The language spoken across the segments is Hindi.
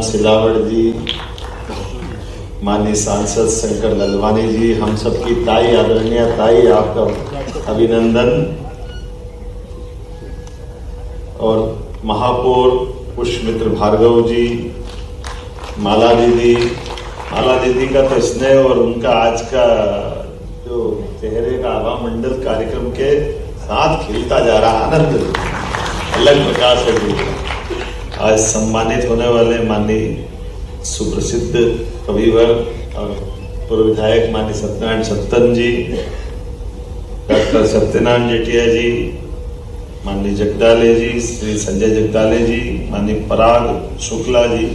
सिलावट जी, माननीय सांसद शंकर ललवानी जी, हम सबकी ताई, आदरणीय ताई, आपका अभिनंदन। और महापौर पुष्पमित्र भार्गव जी, माला दीदी का तो स्नेह और उनका आज का जो चेहरे का आभा मंडल कार्यक्रम के साथ खिलता जा रहा आनंद अलग प्रकार से भी। आज सम्मानित होने वाले माननीय सुप्रसिद्ध कविवर और पूर्व विधायक माननीय सत्यनारायण सत्तन जी, डॉक्टर सत्यनारायण जेठिया जी, माननीय जगदाले जी, श्री संजय जगदाले जी, माननीय पराग शुक्ला जी,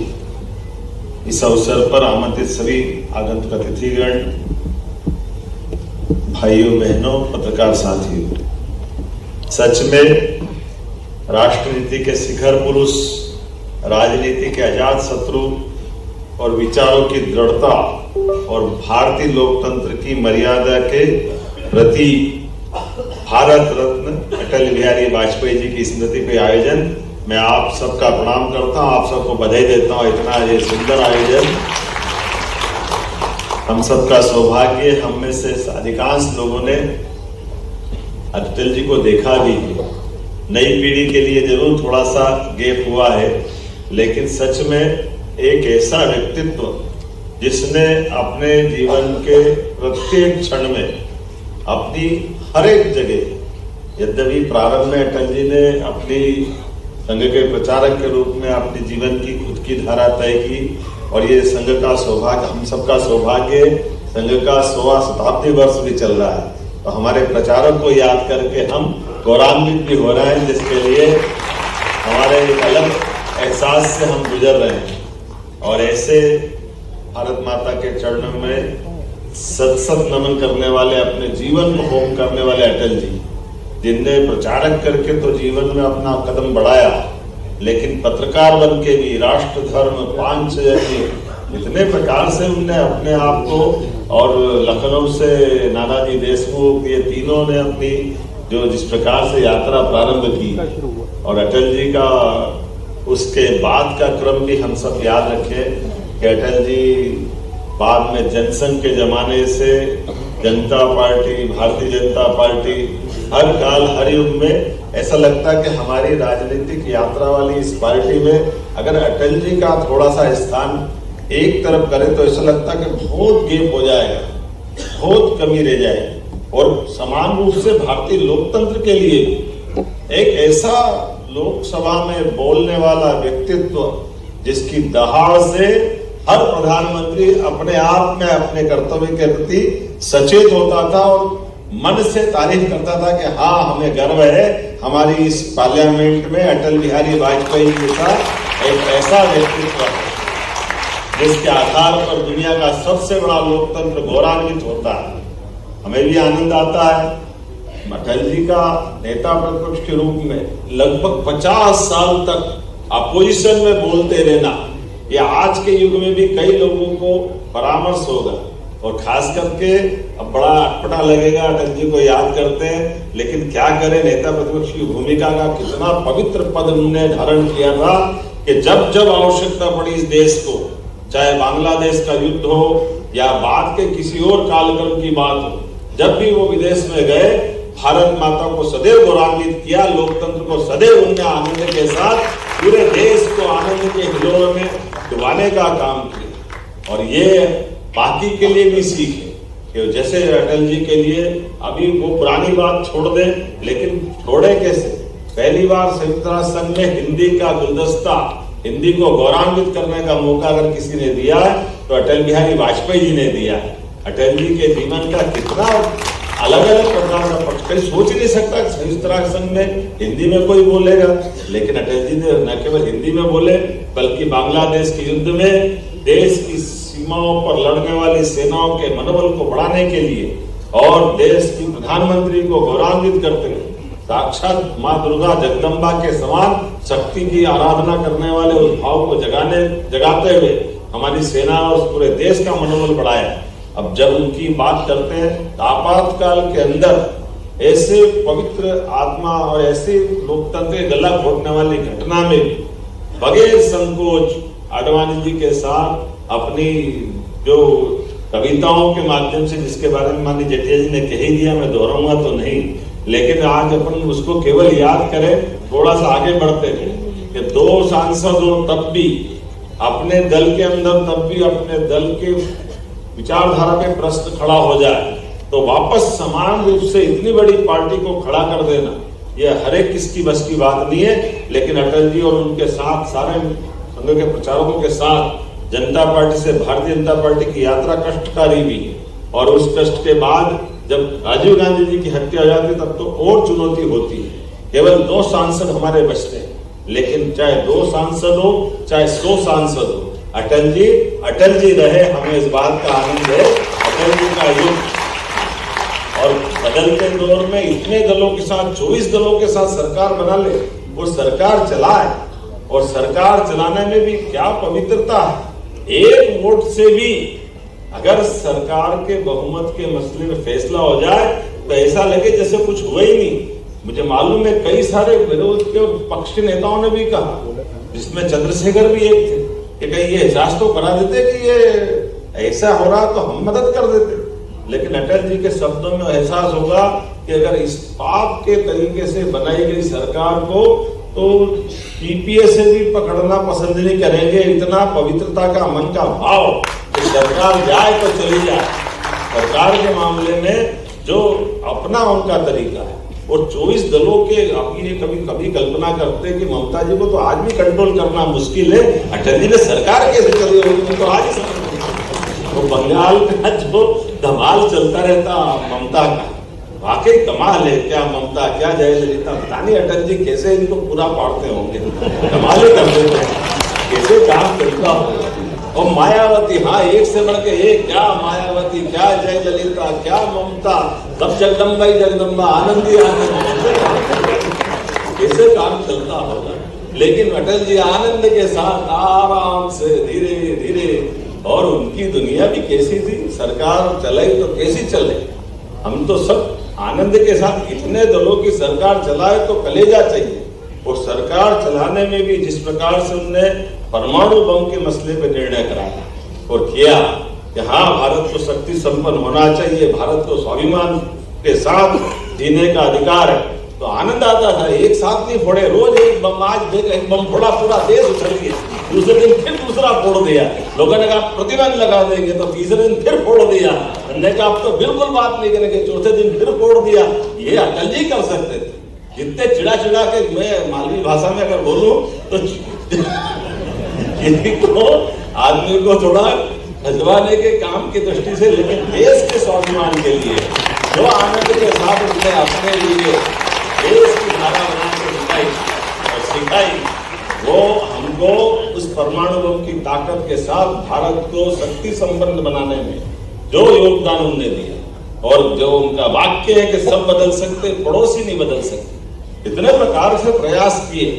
इस अवसर पर आमंत्रित सभी आगंतुक अतिथिगण, भाइयों बहनों, पत्रकार साथियों, सच में राष्ट्रनीति के शिखर पुरुष, राजनीति के अजात शत्रु और विचारों की दृढ़ता और भारतीय लोकतंत्र की मर्यादा के प्रति भारत रत्न अटल बिहारी वाजपेयी जी की स्मृति पे आयोजन, मैं आप सबका प्रणाम करता हूं, आप सबको बधाई देता हूं। इतना ये सुंदर आयोजन, हम सबका सौभाग्य। हम में से अधिकांश लोगों ने अटल जी को देखा भी है। नई पीढ़ी के लिए जरूर थोड़ा सा गैप हुआ है, लेकिन सच में एक ऐसा व्यक्तित्व जिसने अपने जीवन के प्रत्येक क्षण में अपनी हर एक जगह, यद्यपि प्रारंभ में अटल जी ने अपनी संघ के प्रचारक के रूप में अपने जीवन की खुद की धारा तय की, और ये संघ का सौभाग्य, हम सबका सौभाग्य, संघ का 100वां शताब्दी वर्ष भी चल रहा है, तो हमारे प्रचारक को याद करके हम गौरवान्वित भी हो रहे हैं, जिसके लिए हमारे एक अलग एहसास से हम गुजर रहे हैं। और ऐसे भारत माता के चरणों में सत नमन करने वाले, अपने जीवन को होम करने वाले अटल जी, जिनने प्रचारक करके तो जीवन में अपना कदम बढ़ाया, लेकिन पत्रकार बन के भी राष्ट्र धर्म पांचजन्य इतने प्रकार से उनने अपने आप को, और लखनऊ से नानाजी देशमुख, ये तीनों ने अपनी जो जिस प्रकार से यात्रा प्रारंभ की, और अटल जी का उसके बाद का क्रम भी हम सब याद रखें कि अटल जी बाद में जनसंघ के जमाने से जनता पार्टी, भारतीय जनता पार्टी, हर काल हर युग में ऐसा लगता है कि हमारी राजनीतिक यात्रा वाली इस पार्टी में अगर अटल जी का थोड़ा सा स्थान एक तरफ करे तो ऐसा लगता है कि बहुत गैप हो जाएगा, बहुत कमी रह जाएगी। और समान रूप से भारतीय लोकतंत्र के लिए एक ऐसा लोकसभा में बोलने वाला व्यक्तित्व, जिसकी दहाड़ से हर प्रधानमंत्री अपने आप में अपने कर्तव्य के प्रति सचेत होता था और मन से तारीफ करता था कि हाँ, हमें गर्व है हमारी इस पार्लियामेंट में अटल बिहारी वाजपेयी जी का एक ऐसा व्यक्तित्व है, जिसके आधार पर दुनिया का सबसे बड़ा लोकतंत्र गौरवान्वित होता है। हमें भी आनंद आता है अटल जी का नेता प्रतिपक्ष के रूप में लगभग 50 साल तक अपोजिशन में बोलते रहना, ये आज के युग में भी कई लोगों को परामर्श होगा। और खास करके अब बड़ा अटपटा लगेगा, अटल जी को याद करते हैं, लेकिन क्या करें, नेता प्रतिपक्ष की भूमिका का कितना पवित्र पद उन्होंने धारण किया था कि जब जब आवश्यकता पड़ी इस देश को, चाहे बांग्लादेश का युद्ध हो या बाद के किसी और कालक्रम की बात हो, जब भी वो विदेश में गए, भारत माता को सदैव गौरवान्वित किया, लोकतंत्र को सदैव उन्होंने आनंद के साथ पूरे देश को आनंद के हिलोरे में डुबाने का काम किया। और ये बाकी के लिए भी सीख है कि जैसे अटल जी के लिए अभी वो पुरानी बात छोड़ दे, लेकिन छोड़े कैसे। पहली बार संयुक्त राष्ट्र संघ में हिंदी का गुलदस्ता, हिंदी को गौरवान्वित करने का मौका अगर किसी ने दिया है तो अटल बिहारी वाजपेयी जी ने दिया है। अटल जी के जीवन का कितना अलग अलग प्रकार का पक्ष, कहीं सोच नहीं सकता संयुक्त राष्ट्र संघ में हिंदी में कोई बोलेगा, लेकिन अटल जी ने न केवल हिंदी में बोले, बल्कि बांग्लादेश के युद्ध में देश की सीमाओं पर लड़ने वाली सेनाओं के मनोबल को बढ़ाने के लिए और देश की प्रधानमंत्री को गौरवान्वित करते हुए साक्षात माँ दुर्गा जगदम्बा के समान शक्ति की आराधना करने वाले उस भाव को जगाते हुए हमारी सेना और पूरे देश का मनोबल बढ़ाया। अब जब उनकी बात करते हैं तो आपातकाल के अंदर ऐसे पवित्र आत्मा और ऐसे लोकतंत्र के गला घोटने वाली घटना में बगैर संकोच आडवाणी जी के साथ अपनी जो कविताओं के माध्यम से, जिसके बारे में माननीय जेठिया जी ने कह ही दिया, मैं दोहराऊंगा तो नहीं, लेकिन आज अपन उसको केवल याद करें, थोड़ा सा आगे बढ़ते थे कि 2 सांसद हो तब भी अपने दल के अंदर, तब भी अपने दल के विचारधारा पे प्रश्न खड़ा हो जाए तो वापस समान रूप से इतनी बड़ी पार्टी को खड़ा कर देना, यह हर एक किसकी बस की बात नहीं है। लेकिन अटल जी और उनके साथ सारे संघ के प्रचारकों के साथ जनता पार्टी से भारतीय जनता पार्टी की यात्रा कष्टकारी भी है, और उस कष्ट के बाद जब राजीव गांधी जी की हत्या हो जाती तब तो और चुनौती होती है। केवल 2 सांसद हमारे बचते हैं, लेकिन चाहे 2 सांसद हो चाहे 100 सांसद हो, अटल जी रहे, हमें इस बात का आनंद है। अटल जी का युग और बदलते दौर में इतने दलों के साथ, 24 दलों के साथ सरकार बना ले, वो सरकार चलाए, और सरकार चलाने में भी क्या पवित्रता है। एक वोट से भी अगर सरकार के बहुमत के मसले में फैसला हो जाए तो ऐसा लगे जैसे कुछ हुआ ही नहीं। मुझे मालूम है कई सारे विरोध के पक्ष के नेताओं ने भी कहा, जिसमें चंद्रशेखर भी एक थे, कि कहीं ये एहसास तो करा देते कि ये ऐसा हो रहा तो हम मदद कर देते। लेकिन अटल जी के शब्दों में एहसास होगा कि अगर इस पाप के तरीके से बनाई गई सरकार को तो टीपीए से भी पकड़ना पसंद नहीं करेंगे। इतना पवित्रता का मन का भाव कि सरकार जाए तो चली जाए। सरकार के मामले में जो अपना उनका तरीका है, और 24 दलों के, आप ये कभी कल्पना करते हैं कि ममता जी को तो आज भी कंट्रोल करना मुश्किल है, अटल जी ने सरकार कैसे चली होगी तो आज तो बंगाल का जो धमाल चलता रहता ममता का, वाकई कमाल है। क्या ममता, क्या जयललिता, पता नहीं अटल जी कैसे इनको पूरा पाड़ते होंगे, कमाल ही कर देते हैं, कैसे काम करता हो। और मायावती, हाँ, एक से बढ़ के एक, क्या मायावती, क्या जयललिता, क्या ममता, सब जगदम्बा ही जगदम्बा, आनंद ही आनंद, कैसे काम चलता होगा। लेकिन अटल जी आनंद के साथ आराम से धीरे धीरे, और उनकी दुनिया भी कैसी थी, सरकार चलाई तो कैसी चले। हम तो सब आनंद के साथ, इतने दलों की सरकार चलाए तो कलेजा चाहिए। और सरकार चलाने में भी जिस प्रकार से उन्होंने परमाणु बम के मसले पर निर्णय कराया और किया कि हाँ, भारत को शक्ति संपन्न होना चाहिए, भारत को स्वाभिमान के साथ जीने का अधिकार है, तो आनंद आता था। एक साथ नहीं फोड़े, रोज एक बम, आज एक बम फोड़ा, पूरा देश उछल गया, दूसरे दिन फिर दूसरा फोड़ दिया। लोगों ने कहा प्रतिबंध लगा देंगे, तो तीसरे दिन फिर फोड़ दिया। हमने कहा अब तो बिल्कुल बात नहीं करेंगे, चौथे दिन फिर फोड़ दिया। ये अटल जी कर सकते थे। जितने चिड़ा के, मैं मालवी भाषा में अगर बोलूं तो तो आदमी को थोड़ा खजवाने के काम की दृष्टि से, लेकिन देश के स्वाभिमान के लिए जो आनंद के साथ उसने अपने लिए देश की धारा बना के सिखाई, वो हमको उस परमाणु बम की ताकत के साथ भारत को शक्ति संपन्न बनाने में जो योगदान उन्होंने दिया, और जो उनका वाक्य है कि सब बदल सकते, पड़ोसी नहीं बदल सकते, इतने प्रकार से प्रयास किए,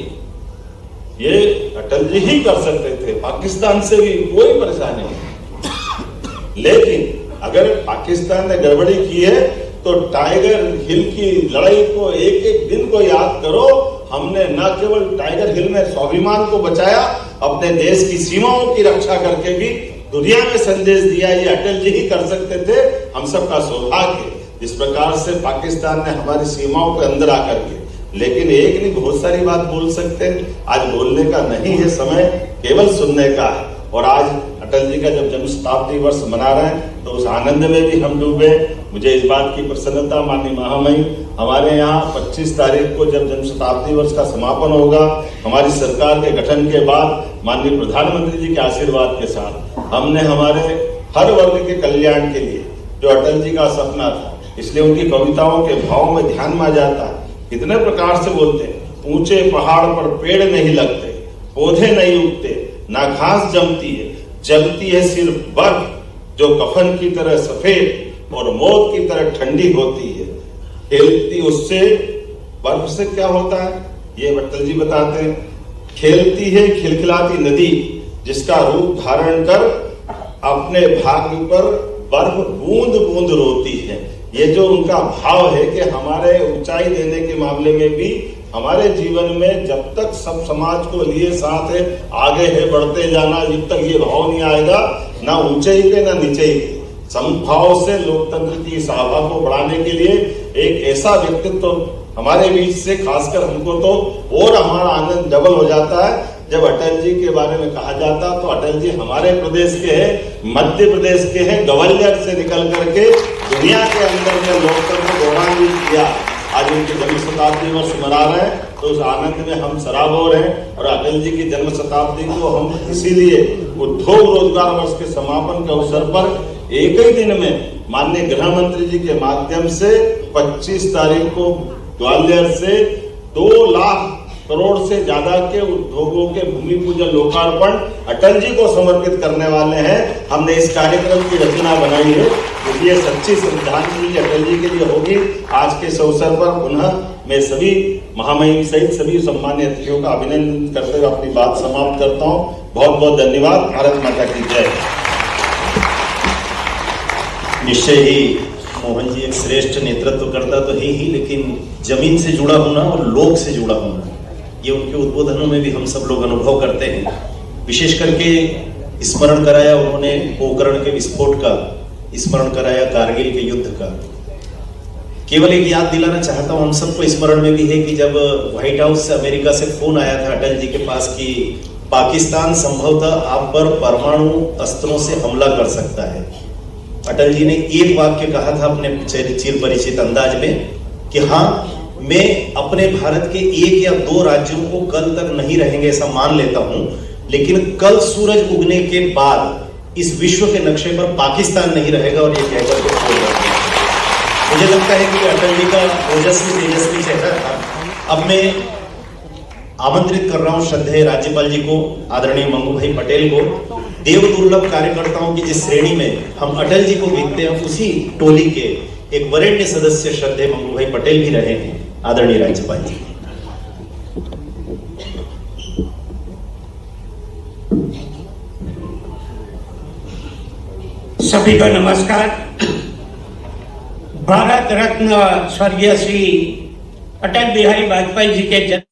ये अटल जी ही कर सकते थे। पाकिस्तान से भी कोई परेशानी नहीं। लेकिन अगर पाकिस्तान ने गड़बड़ी की है तो टाइगर हिल की लड़ाई को, एक एक दिन को याद करो। हमने न केवल टाइगर हिल में स्वाभिमान को बचाया, अपने देश की सीमाओं की रक्षा करके भी दुनिया में संदेश दिया। ये अटल जी ही कर सकते थे। हम सबका सौभाग्य जिस प्रकार से पाकिस्तान ने हमारी सीमाओं के अंदर आकर के, लेकिन एक नहीं बहुत सारी बात बोल सकते हैं। आज बोलने का नहीं है समय, केवल सुनने का है। और आज अटल जी का जब जन्म शताब्दी वर्ष मना रहे हैं तो उस आनंद में भी हम डूबे। मुझे इस बात की प्रसन्नता, माननीय महामहिम, हमारे यहाँ 25 तारीख को जब जन्म शताब्दी वर्ष का समापन होगा, हमारी सरकार के गठन के बाद माननीय प्रधानमंत्री जी के आशीर्वाद के साथ हमने हमारे हर वर्ग के कल्याण के लिए, जो अटल जी का सपना था, इसलिए उनकी कविताओं के भाव में ध्यान में आ जाता है। कितने प्रकार से बोलते हैं, ऊंचे पहाड़ पर पेड़ नहीं लगते, पौधे नहीं उगते, ना घास जमती है, जमती है सिर्फ बर्फ, जो कफन की तरह सफेद और मौत की तरह ठंडी होती है। खेलती उससे, बर्फ से क्या होता है ये अटल जी बताते हैं। खेलती है खिलखिलाती नदी, जिसका रूप धारण कर अपने भाग्य पर बर्फ बूंद बूंद रोती है। ये जो उनका भाव है कि हमारे ऊंचाई देने के मामले में भी हमारे जीवन में जब तक सब समाज को लिए साथ है, आगे है बढ़ते जाना, जब तक ये भाव नहीं आएगा, ना ऊंचाई पे ना नीचे के समभाव से लोकतंत्र की इस आभा को बढ़ाने के लिए एक ऐसा व्यक्तित्व तो हमारे बीच से, खासकर हमको तो और हमारा आनंद डबल हो जाता है जब अटल जी के बारे में कहा जाता। तो अटल जी हमारे प्रदेश के हैं, मध्य प्रदेश के हैं, ग्वालियर से निकल करके दुनिया के अंदर में लोकतंत्र गौरवान्वित किया। आज उनकी जन्म शताब्दी वर्ष मना रहे हैं, तो उस आनंद में हम सराबोर हैं। और अटल जी की जन्म शताब्दी को हम इसीलिए उद्योग रोजगार वर्ष के समापन के अवसर पर एक ही दिन में माननीय गृह मंत्री जी के माध्यम से 25 तारीख को ग्वालियर से 2 लाख करोड़ से ज्यादा के उद्योगों के भूमि पूजन लोकार्पण अटल जी को समर्पित करने वाले हैं। हमने इस कार्यक्रम की रचना बनाई है, क्योंकि ये सच्ची श्रद्धांजलि अटल जी के लिए होगी। आज के इस अवसर पर पुनः मैं सभी महामहिम सहित सभी सम्मान्य अतिथियों का अभिनंदन करते हुए अपनी बात समाप्त करता हूँ। बहुत बहुत धन्यवाद। भारत माता की जय। निश्चय ही मोहन जी एक श्रेष्ठ नेतृत्व करता तो है ही, लेकिन जमीन से जुड़ा होना और लोग से जुड़ा होना, ये उनके उद्बोधनों में भी हम सब लोग अनुभव करते हैं। विशेष करके स्मरण कराया उन्होंने पोखरण के विस्फोट का, स्मरण कराया कारगिल के युद्ध का। केवल एक याद दिलाना चाहता हूं, हम सबको स्मरण में भी है कि जब व्हाइट हाउस से अमेरिका से फोन आया था अटल जी के पास कि पाकिस्तान संभवतः आप पर परमाणु अस्त्रों से हमला कर सकता है, अटल जी ने एक वाक्य कहा था अपने चिर परिचित अंदाज में कि हाँ, मैं अपने भारत के 1 या 2 राज्यों को कल तक नहीं रहेंगे ऐसा मान लेता हूं, लेकिन कल सूरज उगने के बाद इस विश्व के नक्शे पर पाकिस्तान नहीं रहेगा। और ये कहकर के छोड़ रहा है। मुझे लगता है कि अटल जी का ओजस्वी तेजस्वी चेहरा था। अब मैं आमंत्रित कर रहा हूं श्रद्धेय राज्यपाल जी को, आदरणीय मंगू भाई पटेल को, देव दुर्लभ कार्यकर्ताओं की जिस श्रेणी में हम अटल जी को देखते हैं, उसी टोली के एक वरेण्य सदस्य श्रद्धेय मंगू भाई पटेल भी रहे हैं। आदरणीय राज्यपाल जी। सभी को नमस्कार। भारत रत्न स्वर्गीय श्री अटल बिहारी वाजपेयी जी के जन्म